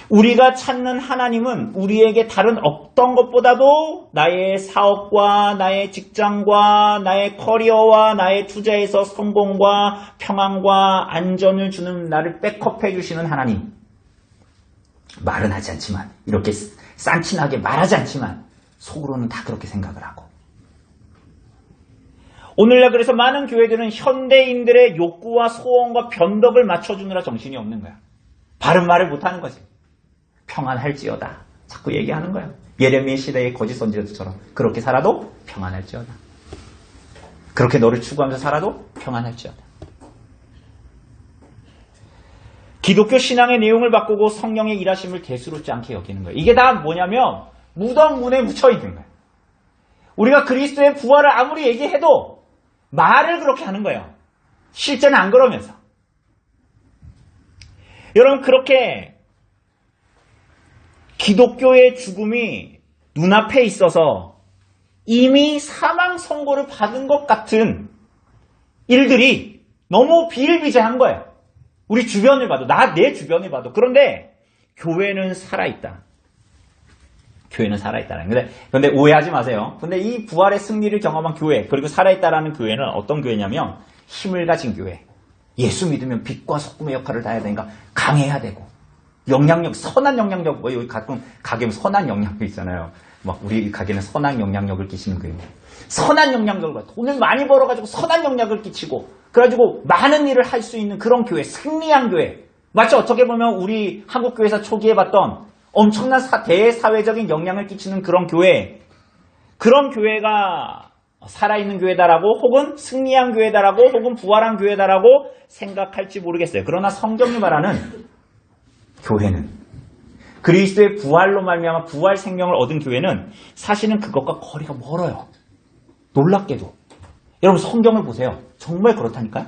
우리가 찾는 하나님은 우리에게 다른 어떤 것보다도 나의 사업과 나의 직장과 나의 커리어와 나의 투자에서 성공과 평안과 안전을 주는 나를 백업해 주시는 하나님. 말은 하지 않지만 이렇게 싼티나게 말하지 않지만 속으로는 다 그렇게 생각을 하고. 오늘날 그래서 많은 교회들은 현대인들의 욕구와 소원과 변덕을 맞춰주느라 정신이 없는 거야. 바른 말을 못하는 거지. 평안할지어다. 자꾸 얘기하는 거야. 예레미야 시대의 거짓 선지자들처럼 그렇게 살아도 평안할지어다. 그렇게 너를 추구하면서 살아도 평안할지어다. 기독교 신앙의 내용을 바꾸고 성령의 일하심을 대수롭지 않게 여기는 거예요. 이게 다 뭐냐면 무덤 문에 묻혀 있는 거예요. 우리가 그리스도의 부활을 아무리 얘기해도 말을 그렇게 하는 거예요. 실제는 안 그러면서. 여러분 그렇게 기독교의 죽음이 눈앞에 있어서 이미 사망 선고를 받은 것 같은 일들이 너무 비일비재한 거예요. 우리 주변을 봐도, 내 주변을 봐도. 그런데 교회는 살아있다. 교회는 살아있다는 거예요. 그런데 오해하지 마세요. 근데 이 부활의 승리를 경험한 교회, 그리고 살아있다라는 교회는 어떤 교회냐면 힘을 가진 교회. 예수 믿으면 빛과 소금의 역할을 다 해야 되니까 강해야 되고. 영향력, 선한 영향력, 여기 가끔 가게는 선한 영향력 있잖아요. 막 우리 가게는 선한 영향력을 끼치는 거예요. 선한 영향력을, 돈을 많이 벌어가지고 선한 영향력을 끼치고, 그래가지고 많은 일을 할 수 있는 그런 교회, 승리한 교회. 맞죠? 어떻게 보면 우리 한국교회에서 초기에 봤던 엄청난 대사회적인 영향을 끼치는 그런 교회. 그런 교회가 살아있는 교회다라고, 혹은 승리한 교회다라고, 혹은 부활한 교회다라고 생각할지 모르겠어요. 그러나 성경이 말하는 교회는, 그리스도의 부활로 말미암아 부활 생명을 얻은 교회는 사실은 그것과 거리가 멀어요. 놀랍게도. 여러분 성경을 보세요. 정말 그렇다니까요.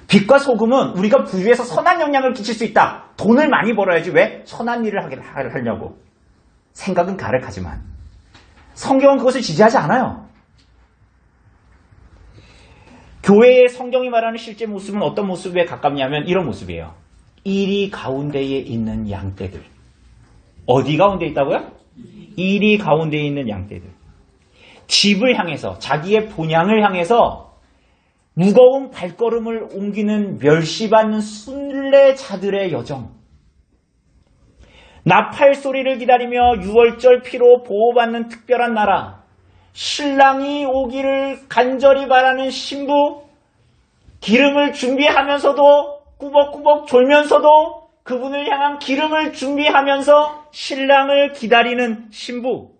빛과 소금은 우리가 부유해서 선한 영향을 끼칠 수 있다. 돈을 많이 벌어야지 왜 선한 일을 하려고. 생각은 가득하지만 성경은 그것을 지지하지 않아요. 교회의 성경이 말하는 실제 모습은 어떤 모습에 가깝냐면 이런 모습이에요. 이리 가운데에 있는 양떼들. 어디 가운데 있다고요? 이리 가운데에 있는 양떼들. 집을 향해서 자기의 본향을 향해서 무거운 발걸음을 옮기는 멸시받는 순례자들의 여정. 나팔 소리를 기다리며 유월절 피로 보호받는 특별한 나라. 신랑이 오기를 간절히 바라는 신부. 기름을 준비하면서도 꾸벅꾸벅 졸면서도 그분을 향한 기름을 준비하면서 신랑을 기다리는 신부.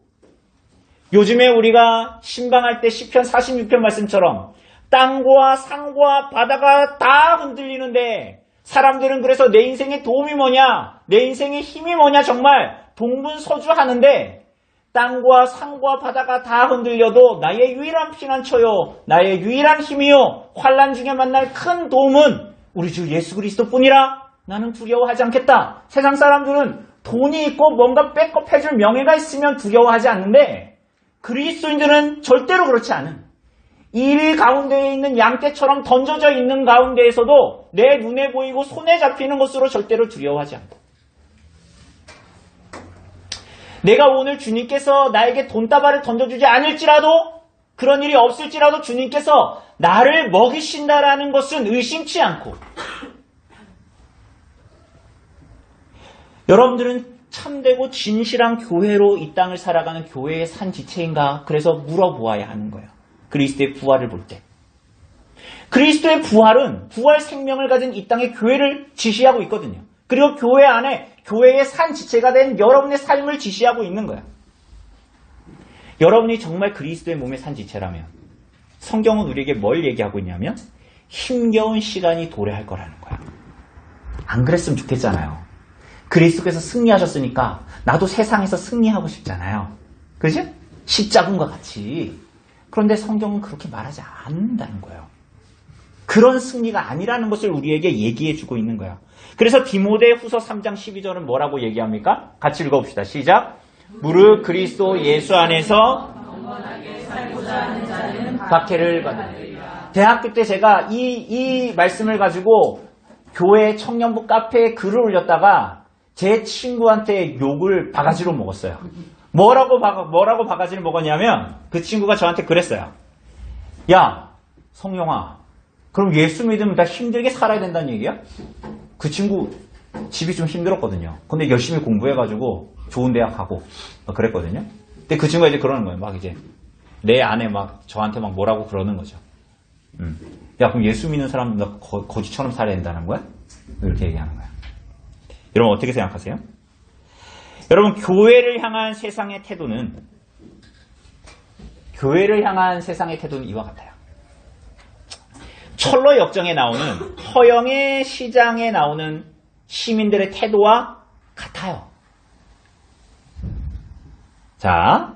요즘에 우리가 신방할 때 시편 46편 말씀처럼 땅과 산과 바다가 다 흔들리는데 사람들은 그래서 내 인생의 도움이 뭐냐, 내 인생의 힘이 뭐냐 정말 동분서주하는데 땅과 산과 바다가 다 흔들려도 나의 유일한 피난처요, 나의 유일한 힘이요, 환난 중에 만날 큰 도움은 우리 주 예수 그리스도뿐이라 나는 두려워하지 않겠다. 세상 사람들은 돈이 있고 뭔가 백업해줄 명예가 있으면 두려워하지 않는데 그리스도인들은 절대로 그렇지 않은, 일 가운데에 있는 양떼처럼 던져져 있는 가운데에서도 내 눈에 보이고 손에 잡히는 것으로 절대로 두려워하지 않다. 내가 오늘 주님께서 나에게 돈다발을 던져주지 않을지라도, 그런 일이 없을지라도 주님께서 나를 먹이신다라는 것은 의심치 않고, 여러분들은 참되고 진실한 교회로 이 땅을 살아가는 교회의 산 지체인가? 그래서 물어보아야 하는 거예요. 그리스도의 부활을 볼 때. 그리스도의 부활은 부활 생명을 가진 이 땅의 교회를 지시하고 있거든요. 그리고 교회 안에 교회의 산 지체가 된 여러분의 삶을 지시하고 있는 거야. 여러분이 정말 그리스도의 몸의 산 지체라면 성경은 우리에게 뭘 얘기하고 있냐면 힘겨운 시간이 도래할 거라는 거야. 안 그랬으면 좋겠잖아요. 그리스도께서 승리하셨으니까 나도 세상에서 승리하고 싶잖아요. 그지? 십자군과 같이. 그런데 성경은 그렇게 말하지 않는다는 거예요. 그런 승리가 아니라는 것을 우리에게 얘기해 주고 있는 거예요. 그래서 디모데후서 3장 12절은 뭐라고 얘기합니까? 같이 읽어봅시다. 시작. 무릇 그리스도 예수 안에서 박해를 받으리라. 대학교 때 제가 이 말씀을 가지고 교회 청년부 카페에 글을 올렸다가 제 친구한테 욕을 바가지로 먹었어요. 뭐라고 바가지를 먹었냐면 그 친구가 저한테 그랬어요. 야, 성용아, 그럼 예수 믿으면 다 힘들게 살아야 된다는 얘기야? 그 친구 집이 좀 힘들었거든요. 근데 열심히 공부해가지고 좋은 대학 가고 그랬거든요. 근데 그 친구가 이제 그러는 거예요. 막 이제 내 안에 막 저한테 막 뭐라고 그러는 거죠. 야, 그럼 예수 믿는 사람들 다 거지처럼 살아야 된다는 거야? 이렇게 얘기하는 거야. 여러분 어떻게 생각하세요? 여러분 교회를 향한 세상의 태도는 이와 같아요. 철로 역정에 나오는 허영의 시장에 나오는 시민들의 태도와 같아요. 자,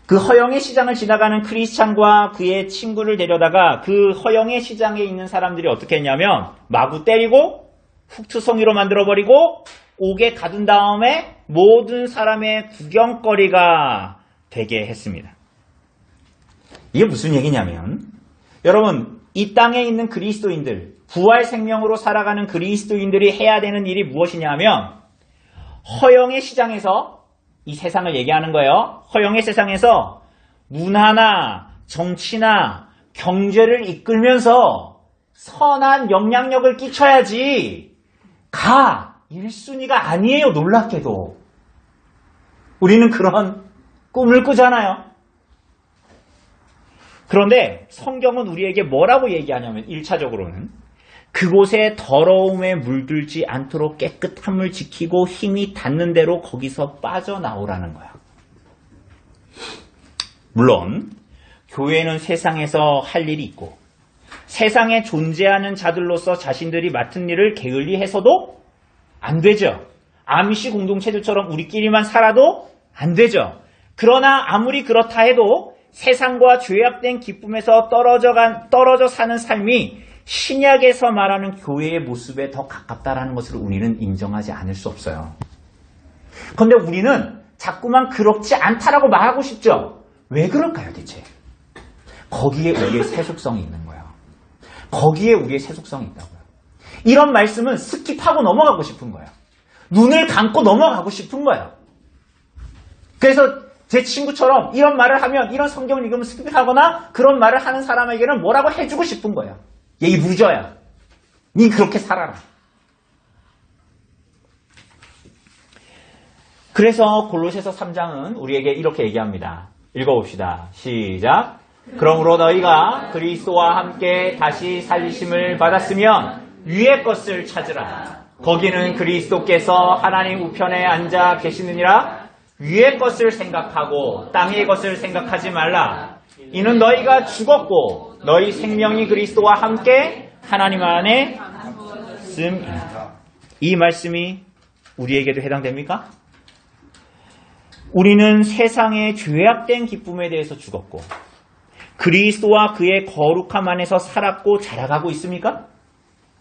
그 허영의 시장을 지나가는 크리스찬과 그의 친구를 데려다가 그 허영의 시장에 있는 사람들이 어떻게 했냐면 마구 때리고 훅투성이로 만들어버리고 옥에 가둔 다음에 모든 사람의 구경거리가 되게 했습니다. 이게 무슨 얘기냐면 여러분 이 땅에 있는 그리스도인들, 부활 생명으로 살아가는 그리스도인들이 해야 되는 일이 무엇이냐면 허영의 시장에서, 이 세상을 얘기하는 거예요. 허영의 세상에서 문화나 정치나 경제를 이끌면서 선한 영향력을 끼쳐야지 가 1순위가 아니에요. 놀랍게도. 우리는 그런 꿈을 꾸잖아요. 그런데 성경은 우리에게 뭐라고 얘기하냐면 1차적으로는 그곳에 더러움에 물들지 않도록 깨끗함을 지키고 힘이 닿는 대로 거기서 빠져나오라는 거야. 물론 교회는 세상에서 할 일이 있고 세상에 존재하는 자들로서 자신들이 맡은 일을 게을리 해서도 안 되죠. 아미시 공동체들처럼 우리끼리만 살아도 안 되죠. 그러나 아무리 그렇다 해도 세상과 죄악된 기쁨에서 떨어져 사는 삶이 신약에서 말하는 교회의 모습에 더 가깝다라는 것을 우리는 인정하지 않을 수 없어요. 그런데 우리는 자꾸만 그렇지 않다라고 말하고 싶죠. 왜 그럴까요, 대체? 거기에 우리의 세속성이 있는 거예요. 거기에 우리의 세속성이 있다고요. 이런 말씀은 스킵하고 넘어가고 싶은 거예요. 눈을 감고 넘어가고 싶은 거예요. 그래서 제 친구처럼 이런 말을 하면, 이런 성경을 읽으면 스킵하거나 그런 말을 하는 사람에게는 뭐라고 해주고 싶은 거예요. 얘 루저야. 니 그렇게 살아라. 그래서 골로새서 3장은 우리에게 이렇게 얘기합니다. 읽어봅시다. 시작. 그러므로 너희가 그리스도와 함께 다시 살리심을 받았으면 위의 것을 찾으라. 거기는 그리스도께서 하나님 우편에 앉아 계시느니라. 위의 것을 생각하고 땅의 것을 생각하지 말라. 이는 너희가 죽었고 너희 생명이 그리스도와 함께 하나님 안에 있음이니라. 이 말씀이 우리에게도 해당됩니까? 우리는 세상의 죄악된 기쁨에 대해서 죽었고 그리스도와 그의 거룩함 안에서 살았고 자라가고 있습니까?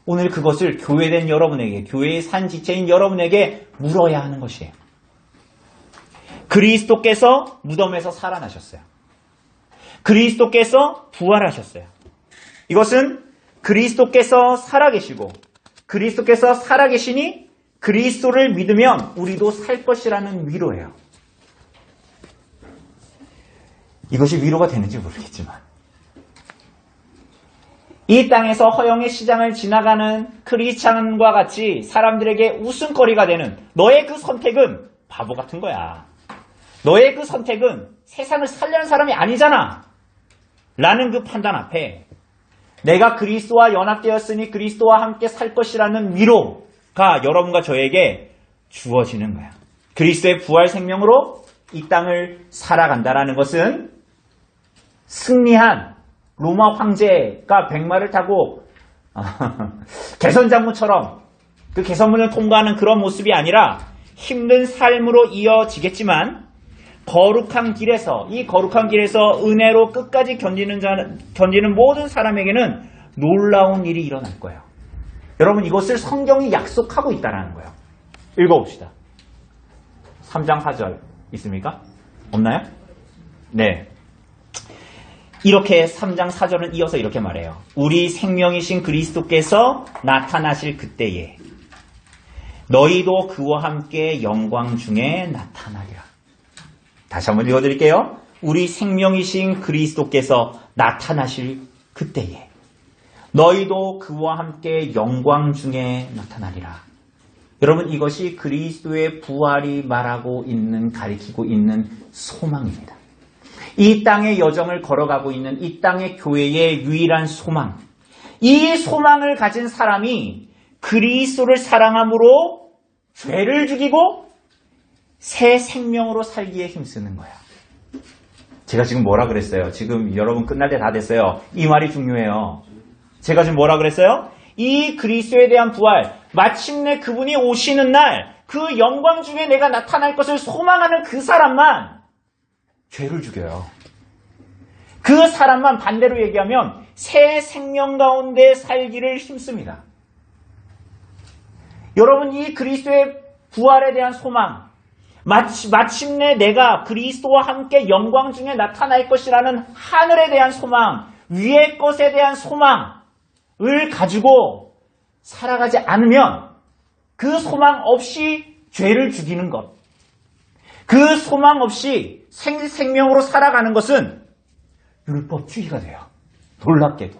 오늘 그것을 교회된 여러분에게, 교회의 산 지체인 여러분에게 물어야 하는 것이에요. 그리스도께서 무덤에서 살아나셨어요. 그리스도께서 부활하셨어요. 이것은 그리스도께서 살아계시고 그리스도께서 살아계시니 그리스도를 믿으면 우리도 살 것이라는 위로예요. 이것이 위로가 되는지 모르겠지만 이 땅에서 허영의 시장을 지나가는 크리스찬과 같이 사람들에게 웃음거리가 되는 너의 그 선택은 바보 같은 거야. 너의 그 선택은 세상을 살려는 사람이 아니잖아. 라는 그 판단 앞에 내가 그리스도와 연합되었으니 그리스도와 함께 살 것이라는 위로가 여러분과 저에게 주어지는 거야. 그리스도의 부활 생명으로 이 땅을 살아간다라는 것은 승리한 로마 황제가 백마를 타고 개선장군처럼 그 개선문을 통과하는 그런 모습이 아니라 힘든 삶으로 이어지겠지만 거룩한 길에서, 이 거룩한 길에서 은혜로 끝까지 견디는 모든 사람에게는 놀라운 일이 일어날 거예요. 여러분, 이것을 성경이 약속하고 있다는 거예요. 읽어봅시다. 3장 4절 있습니까? 없나요? 네. 이렇게 3장 4절은 이어서 이렇게 말해요. 우리 생명이신 그리스도께서 나타나실 그때에 너희도 그와 함께 영광 중에 나타나리라. 다시 한번 읽어드릴게요. 우리 생명이신 그리스도께서 나타나실 그때에 너희도 그와 함께 영광 중에 나타나리라. 여러분, 이것이 그리스도의 부활이 말하고 있는, 가리키고 있는 소망입니다. 이 땅의 여정을 걸어가고 있는 이 땅의 교회의 유일한 소망. 이 소망을 가진 사람이 그리스도를 사랑함으로 죄를 죽이고 새 생명으로 살기에 힘쓰는 거야. 제가 지금 뭐라 그랬어요? 지금 여러분 끝날 때 다 됐어요. 이 말이 중요해요. 제가 지금 뭐라 그랬어요? 이 그리스도에 대한 부활, 마침내 그분이 오시는 날, 그 영광 중에 내가 나타날 것을 소망하는 그 사람만 죄를 죽여요. 그 사람만 반대로 얘기하면 새 생명 가운데 살기를 힘씁니다. 여러분, 이 그리스도의 부활에 대한 소망, 마침내 내가 그리스도와 함께 영광 중에 나타날 것이라는 하늘에 대한 소망, 위의 것에 대한 소망을 가지고 살아가지 않으면 그 소망 없이 죄를 죽이는 것, 그 소망 없이 생명으로 살아가는 것은 율법주의가 돼요. 놀랍게도.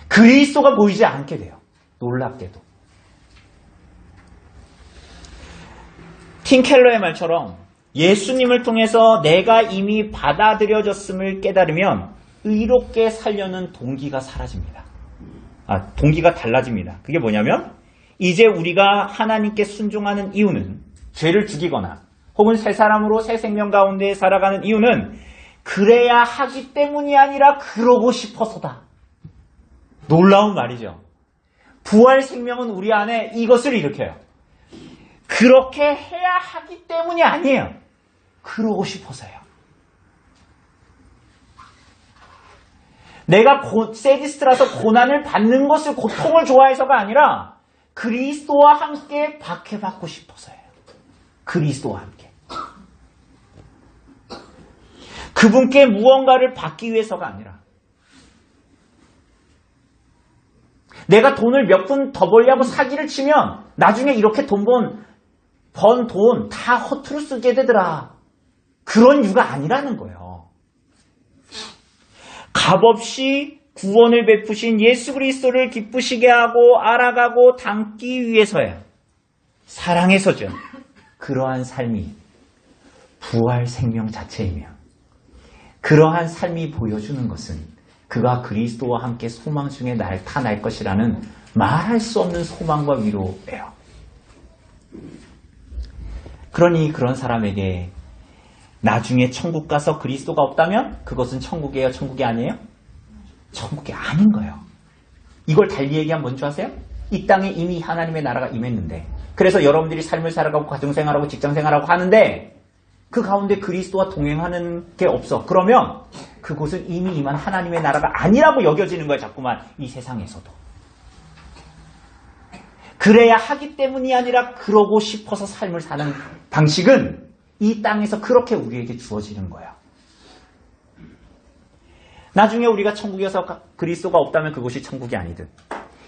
그리스도가 보이지 않게 돼요. 놀랍게도. 팀 켈러의 말처럼 예수님을 통해서 내가 이미 받아들여졌음을 깨달으면 의롭게 살려는 동기가 사라집니다. 동기가 달라집니다. 그게 뭐냐면 이제 우리가 하나님께 순종하는 이유는 죄를 죽이거나 혹은 새 사람으로 새 생명 가운데 살아가는 이유는 그래야 하기 때문이 아니라 그러고 싶어서다. 놀라운 말이죠. 부활 생명은 우리 안에 이것을 일으켜요. 그렇게 해야 하기 때문이 아니에요. 그러고 싶어서요. 내가 세디스트라서 고난을 받는 것을 고통을 좋아해서가 아니라 그리스도와 함께 박해받고 싶어서예요. 그리스도와 함께. 그분께 무언가를 받기 위해서가 아니라 내가 돈을 몇 푼 더 벌려고 사기를 치면 나중에 이렇게 번 돈 다 허투루 쓰게 되더라. 그런 이유가 아니라는 거예요. 값없이 구원을 베푸신 예수 그리스도를 기쁘시게 하고 알아가고 닮기 위해서예요. 사랑해서죠. 그러한 삶이 부활 생명 자체이며 그러한 삶이 보여주는 것은 그가 그리스도와 함께 소망 중에 나타날 것이라는 말할 수 없는 소망과 위로예요. 그러니 그런 사람에게 나중에 천국 가서 그리스도가 없다면 그것은 천국이에요? 천국이 아니에요? 천국이 아닌 거예요. 이걸 달리 얘기하면 뭔지 아세요? 이 땅에 이미 하나님의 나라가 임했는데 그래서 여러분들이 삶을 살아가고 가정생활하고 직장생활하고 하는데 그 가운데 그리스도와 동행하는 게 없어. 그러면 그곳은 이미 임한 하나님의 나라가 아니라고 여겨지는 거예요. 자꾸만 이 세상에서도. 그래야 하기 때문이 아니라 그러고 싶어서 삶을 사는 방식은 이 땅에서 그렇게 우리에게 주어지는 거예요. 나중에 우리가 천국에서 그리스도가 없다면 그곳이 천국이 아니든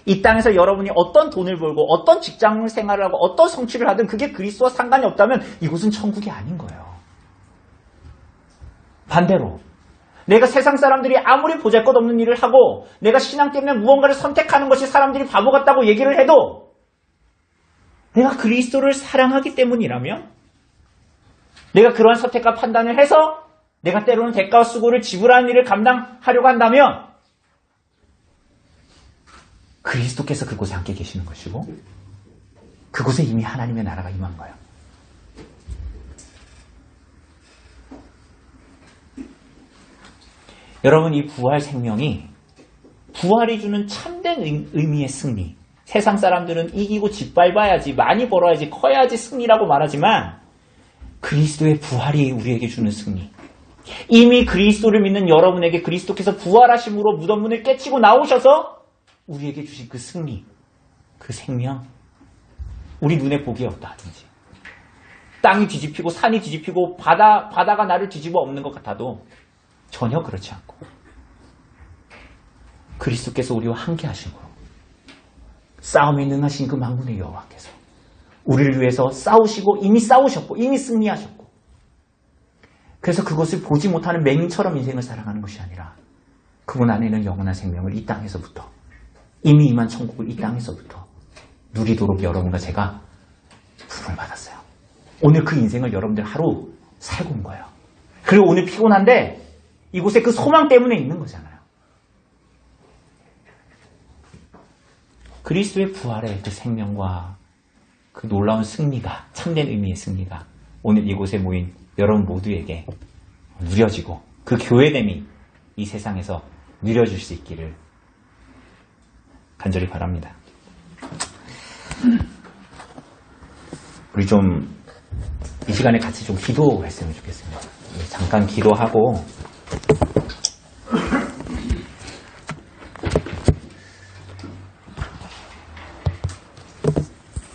이 땅에서 여러분이 어떤 돈을 벌고 어떤 직장 생활을 하고 어떤 성취를 하든 그게 그리스도와 상관이 없다면 이곳은 천국이 아닌 거예요. 반대로 내가 세상 사람들이 아무리 보잘것없는 일을 하고 내가 신앙 때문에 무언가를 선택하는 것이 사람들이 바보 같다고 얘기를 해도 내가 그리스도를 사랑하기 때문이라면 내가 그러한 선택과 판단을 해서 내가 때로는 대가와 수고를 지불하는 일을 감당하려고 한다면 그리스도께서 그곳에 함께 계시는 것이고 그곳에 이미 하나님의 나라가 임한 거예요. 여러분 이 부활 생명이 부활이 주는 참된 의미의 승리 세상 사람들은 이기고 짓밟아야지 많이 벌어야지 커야지 승리라고 말하지만 그리스도의 부활이 우리에게 주는 승리 이미 그리스도를 믿는 여러분에게 그리스도께서 부활하심으로 무덤문을 깨치고 나오셔서 우리에게 주신 그 승리 그 생명 우리 눈에 보기에 어떠하든지 땅이 뒤집히고 산이 뒤집히고 바다가 나를 뒤집어 엎는 것 같아도 전혀 그렇지 않고 그리스도께서 우리와 함께 하신 거로 싸움에 능하신 그 만군의 여호와께서 우리를 위해서 싸우시고 이미 싸우셨고 이미 승리하셨고 그래서 그것을 보지 못하는 맹인처럼 인생을 살아가는 것이 아니라 그분 안에는 영원한 생명을 이 땅에서부터 이미 임한 천국을 이 땅에서부터 누리도록 여러분과 제가 부름을 받았어요. 오늘 그 인생을 여러분들 하루 살고 온 거예요. 그리고 오늘 피곤한데 이곳에 그 소망 때문에 있는 거잖아요. 그리스도의 부활의 그 생명과 그 놀라운 승리가 참된 의미의 승리가 오늘 이곳에 모인 여러분 모두에게 누려지고 그 교회됨이 이 세상에서 누려질 수 있기를 간절히 바랍니다. 우리 좀 이 시간에 같이 좀 기도했으면 좋겠습니다. 잠깐 기도하고